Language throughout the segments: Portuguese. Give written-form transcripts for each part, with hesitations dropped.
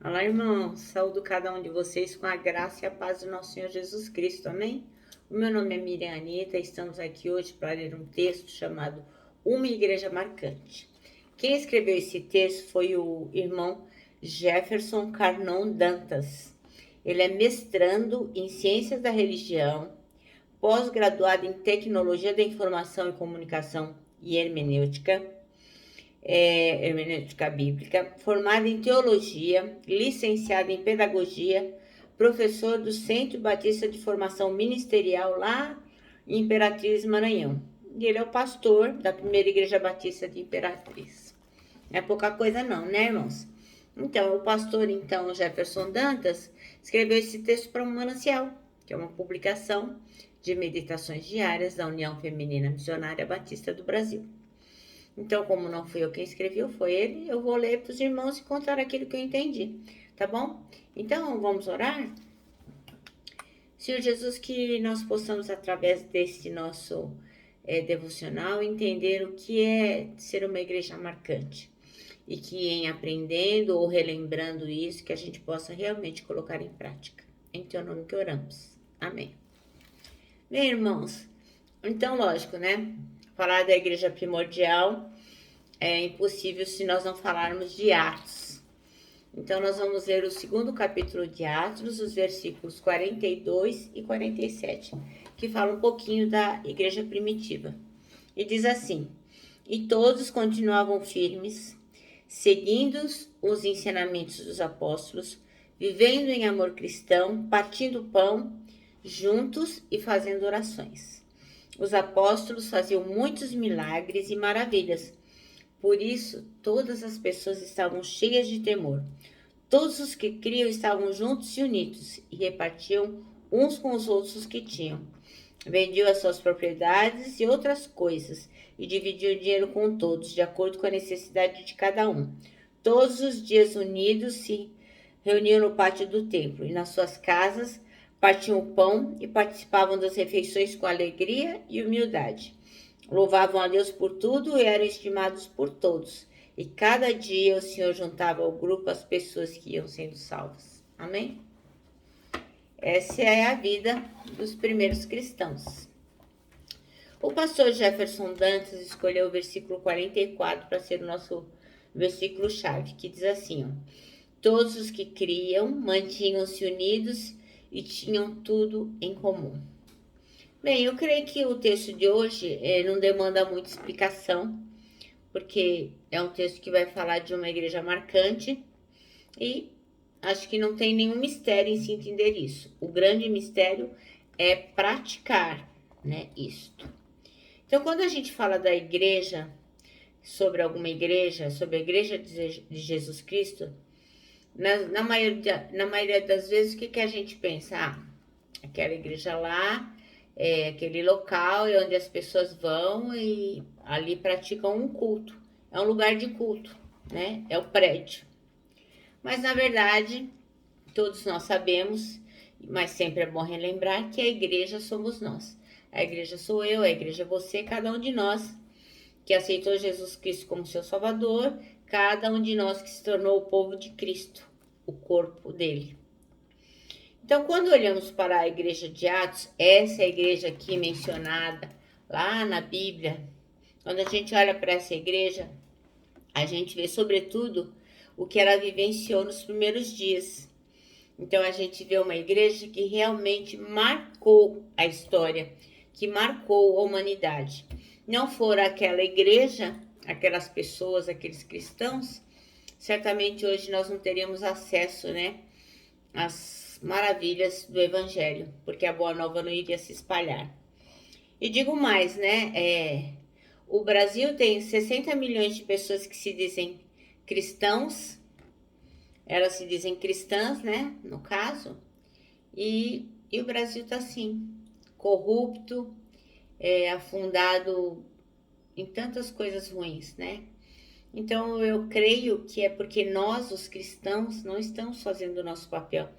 Olá, irmãos. Saúdo cada um de vocês com a graça e a paz do nosso Senhor Jesus Cristo. Amém? O meu nome é Miriam Anita. Estamos aqui hoje para ler um texto chamado Uma Igreja Marcante. Quem escreveu esse texto foi o irmão Jefferson Carnon Dantas. Ele é mestrando em Ciências da Religião, pós-graduado em Tecnologia da Informação e Comunicação e Hermenêutica, hermenêutica bíblica, formado em teologia, licenciado em pedagogia, professor do Centro Batista de Formação Ministerial lá em Imperatriz, Maranhão. E ele é o pastor da primeira Igreja Batista de Imperatriz. Não é pouca coisa não, né, irmãos? Então, o pastor, Jefferson Dantas, escreveu esse texto para um manancial, que é uma publicação de meditações diárias da União Feminina Missionária Batista do Brasil. Então, como não fui eu quem escreveu, foi ele, eu vou ler para os irmãos e contar aquilo que eu entendi, tá bom? Então, vamos orar? Senhor Jesus, que nós possamos, através desse nosso devocional, entender o que é ser uma igreja marcante. E que em aprendendo ou relembrando isso, que a gente possa realmente colocar em prática. Em teu nome que oramos. Amém. Bem, irmãos, então, lógico, né? Falar da igreja primordial é impossível se nós não falarmos de Atos. Então, nós vamos ler o segundo capítulo de Atos, os versículos 42 e 47, que fala um pouquinho da igreja primitiva. E diz assim: E todos continuavam firmes, seguindo os ensinamentos dos apóstolos, vivendo em amor cristão, partindo pão juntos e fazendo orações. Os apóstolos faziam muitos milagres e maravilhas. Por isso, todas as pessoas estavam cheias de temor. Todos os que criam estavam juntos e unidos e repartiam uns com os outros os que tinham. Vendiam as suas propriedades e outras coisas e dividiam o dinheiro com todos, de acordo com a necessidade de cada um. Todos os dias unidos se reuniam no pátio do templo e nas suas casas, partiam o pão e participavam das refeições com alegria e humildade. Louvavam a Deus por tudo e eram estimados por todos. E cada dia o Senhor juntava ao grupo as pessoas que iam sendo salvas. Amém? Essa é a vida dos primeiros cristãos. O pastor Jefferson Dantas escolheu o versículo 44 para ser o nosso versículo-chave, que diz assim: todos os que criam mantinham-se unidos e tinham tudo em comum. Bem, eu creio que o texto de hoje não demanda muita explicação, porque é um texto que vai falar de uma igreja marcante e acho que não tem nenhum mistério em se entender isso. O grande mistério é praticar, né, isto. Então, quando a gente fala da igreja, sobre alguma igreja, sobre a igreja de Jesus Cristo, na maioria das vezes, o que a gente pensa? Aquela igreja lá, aquele local onde as pessoas vão e ali praticam um culto. É um lugar de culto, né? É o prédio. Mas, na verdade, todos nós sabemos, mas sempre é bom relembrar, que a igreja somos nós. A igreja sou eu, a igreja é você, cada um de nós que aceitou Jesus Cristo como seu Salvador, cada um de nós que se tornou o povo de Cristo, o corpo dele. Então, quando olhamos para a igreja de Atos, essa é a igreja aqui mencionada lá na Bíblia, quando a gente olha para essa igreja, a gente vê sobretudo o que ela vivenciou nos primeiros dias. Então, a gente vê uma igreja que realmente marcou a história, que marcou a humanidade. Não for aquela igreja, aquelas pessoas, aqueles cristãos, certamente hoje nós não teríamos acesso, né, às maravilhas do evangelho, porque a boa nova não iria se espalhar. E digo mais, né, o Brasil tem 60 milhões de pessoas que se dizem cristãos, elas se dizem cristãs, né, no caso, e o Brasil está assim, corrupto, afundado em tantas coisas ruins, né? Então, eu creio que é porque nós, os cristãos, não estamos fazendo o nosso papel.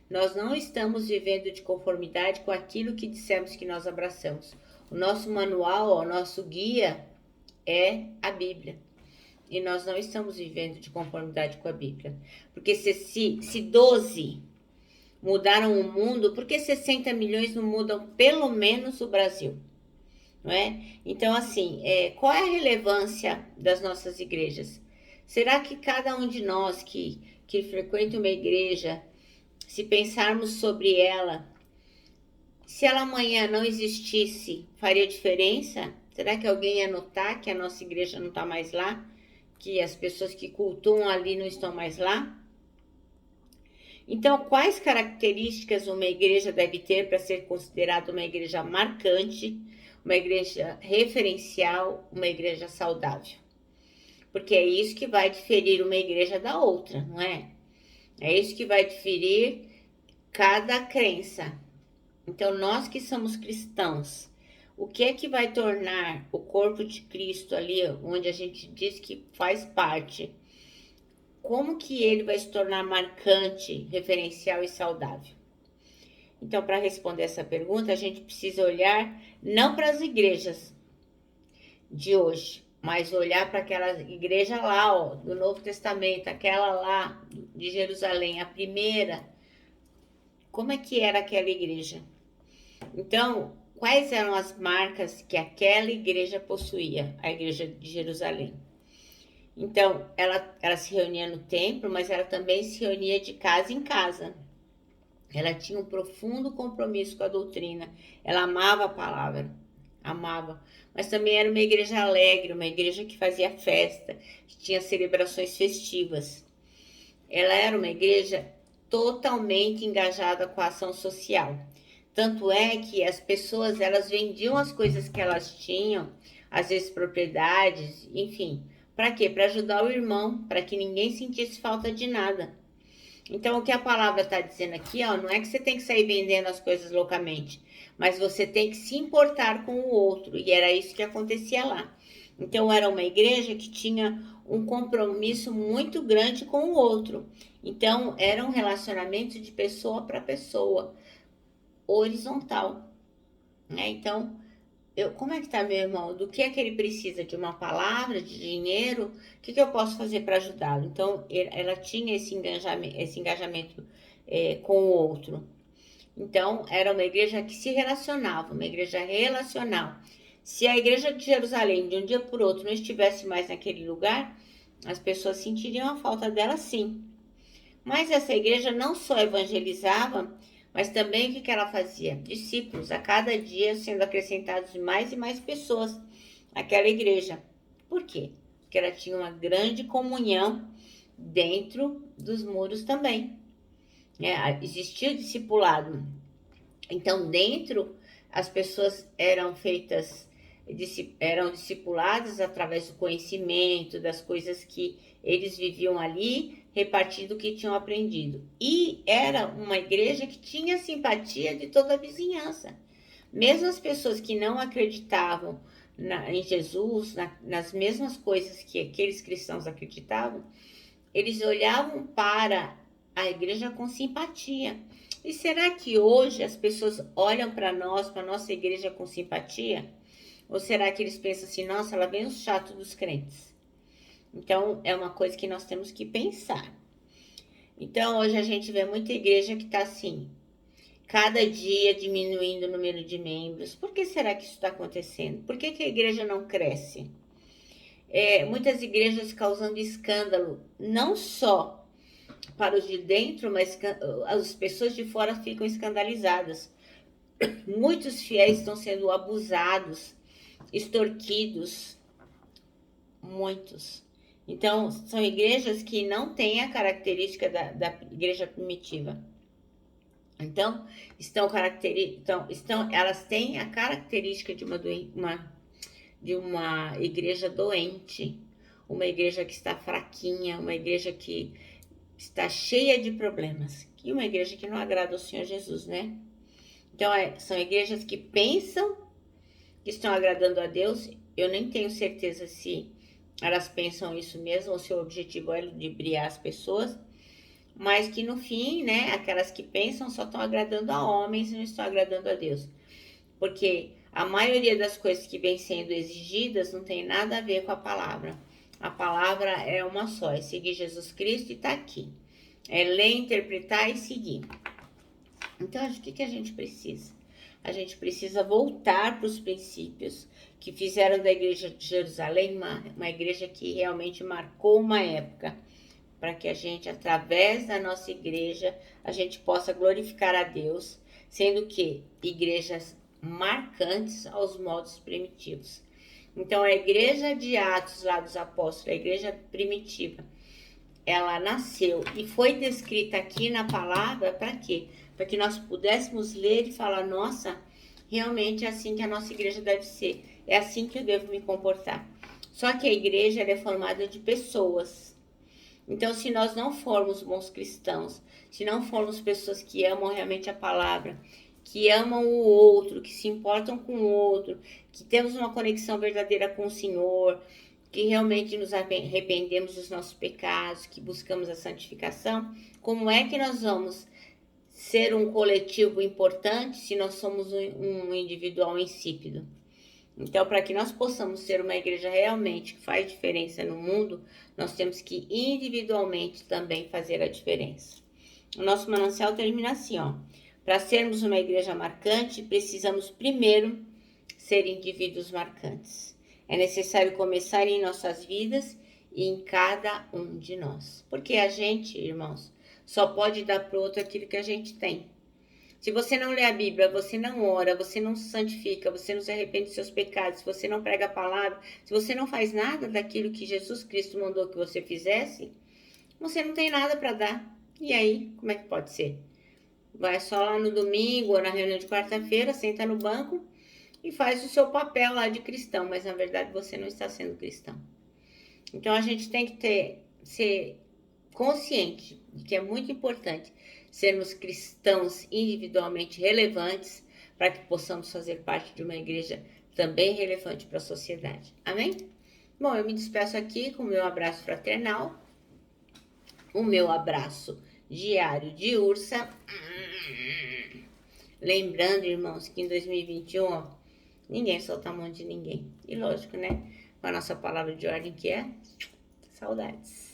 Nós não estamos vivendo de conformidade com aquilo que dissemos que nós abraçamos. O nosso manual, o nosso guia é a Bíblia. e nós não estamos vivendo de conformidade com a Bíblia. Porque se 12 mudaram o mundo, por que 60 milhões não mudam pelo menos o Brasil? Não é? Então, assim, qual é a relevância das nossas igrejas? Será que cada um de nós que frequenta uma igreja, se pensarmos sobre ela, se ela amanhã não existisse, faria diferença? Será que alguém ia notar que a nossa igreja não está mais lá? Que as pessoas que cultuam ali não estão mais lá? Então, quais características uma igreja deve ter para ser considerada uma igreja marcante, uma igreja referencial, uma igreja saudável? Porque é isso que vai diferir uma igreja da outra, não é? É isso que vai diferir cada crença. Então, nós que somos cristãos, o que é que vai tornar o corpo de Cristo ali, onde a gente diz que faz parte, como que ele vai se tornar marcante, referencial e saudável? Então, para responder essa pergunta, a gente precisa olhar não para as igrejas de hoje, mas olhar para aquela igreja lá, ó, do Novo Testamento, aquela lá de Jerusalém, a primeira. Como é que era aquela igreja? Então, quais eram as marcas que aquela igreja possuía, a igreja de Jerusalém? Então, ela se reunia no templo, mas ela também se reunia de casa em casa. Ela tinha um profundo compromisso com a doutrina. Ela amava a palavra, amava. Mas também era uma igreja alegre, uma igreja que fazia festa, que tinha celebrações festivas. Ela era uma igreja totalmente engajada com a ação social. Tanto é que as pessoas, elas vendiam as coisas que elas tinham, às vezes propriedades, enfim. Para quê? Para ajudar o irmão, para que ninguém sentisse falta de nada. Então, o que a palavra está dizendo aqui, ó, não é que você tem que sair vendendo as coisas loucamente, mas você tem que se importar com o outro, e era isso que acontecia lá. Então, era uma igreja que tinha um compromisso muito grande com o outro. Então, era um relacionamento de pessoa para pessoa, horizontal, né? Então, como é que tá meu irmão? Do que é que ele precisa? De uma palavra, de dinheiro? O que eu posso fazer para ajudá-lo? Então, ela tinha esse engajamento com o outro. Então, era uma igreja que se relacionava, uma igreja relacional. Se a igreja de Jerusalém, de um dia por outro, não estivesse mais naquele lugar, as pessoas sentiriam a falta dela, sim. Mas essa igreja não só evangelizava, mas também o que ela fazia? Discípulos, a cada dia sendo acrescentados mais e mais pessoas àquela igreja. Por quê? Porque ela tinha uma grande comunhão dentro dos muros também. Existia o discipulado. Então, dentro, as pessoas eram discipuladas através do conhecimento, das coisas que eles viviam ali, repartindo o que tinham aprendido. E era uma igreja que tinha simpatia de toda a vizinhança. Mesmo as pessoas que não acreditavam em Jesus, nas mesmas coisas que aqueles cristãos acreditavam, eles olhavam para a igreja com simpatia. E será que hoje as pessoas olham para nós, para a nossa igreja com simpatia? Ou será que eles pensam assim, nossa, ela vem o chato dos crentes? Então, é uma coisa que nós temos que pensar. Então, hoje a gente vê muita igreja que está assim, cada dia diminuindo o número de membros. Por que será que isso está acontecendo? Por que a igreja não cresce? Muitas igrejas causando escândalo, não só para os de dentro, mas as pessoas de fora ficam escandalizadas. Muitos fiéis estão sendo abusados, extorquidos, muitos. Então, são igrejas que não têm a característica da igreja primitiva. Então, elas têm a característica de uma igreja doente, uma igreja que está fraquinha, uma igreja que está cheia de problemas, e uma igreja que não agrada ao Senhor Jesus, né? Então, são igrejas que pensam que estão agradando a Deus. Eu nem tenho certeza se elas pensam isso mesmo, ou se o objetivo é ludibriar as pessoas, mas que no fim, né, aquelas que pensam só estão agradando a homens e não estão agradando a Deus. Porque a maioria das coisas que vem sendo exigidas não tem nada a ver com a palavra. A palavra é uma só, é seguir Jesus Cristo e tá aqui. É ler, interpretar e seguir. Então, acho que a gente precisa? A gente precisa voltar para os princípios que fizeram da igreja de Jerusalém uma igreja que realmente marcou uma época, para que a gente, através da nossa igreja, a gente possa glorificar a Deus, sendo que igrejas marcantes aos modos primitivos. Então, a igreja de Atos, lá dos apóstolos, a igreja primitiva, ela nasceu e foi descrita aqui na palavra para quê? Para que nós pudéssemos ler e falar, nossa, realmente é assim que a nossa igreja deve ser, é assim que eu devo me comportar. Só que a igreja é formada de pessoas. Então, se nós não formos bons cristãos, se não formos pessoas que amam realmente a palavra, que amam o outro, que se importam com o outro, que temos uma conexão verdadeira com o Senhor, que realmente nos arrependemos dos nossos pecados, que buscamos a santificação, como é que nós vamos ser um coletivo importante se nós somos um individual insípido? Então, para que nós possamos ser uma igreja realmente que faz diferença no mundo, nós temos que individualmente também fazer a diferença. O nosso manancial termina assim, ó. Para sermos uma igreja marcante, precisamos primeiro ser indivíduos marcantes. É necessário começar em nossas vidas e em cada um de nós. Porque a gente, irmãos, só pode dar para o outro aquilo que a gente tem. Se você não lê a Bíblia, você não ora, você não se santifica, você não se arrepende dos seus pecados, se você não prega a palavra, se você não faz nada daquilo que Jesus Cristo mandou que você fizesse, você não tem nada para dar. E aí, como é que pode ser? Vai só lá no domingo ou na reunião de quarta-feira, senta no banco e faz o seu papel lá de cristão, mas na verdade você não está sendo cristão. Então a gente tem que ser consciente de que é muito importante sermos cristãos individualmente relevantes para que possamos fazer parte de uma igreja também relevante para a sociedade. Amém? Bom, eu me despeço aqui com o meu abraço fraternal, o meu abraço diário de ursa. Lembrando, irmãos, que em 2021, ninguém solta a mão de ninguém. E lógico, né? Com a nossa palavra de ordem que é saudades.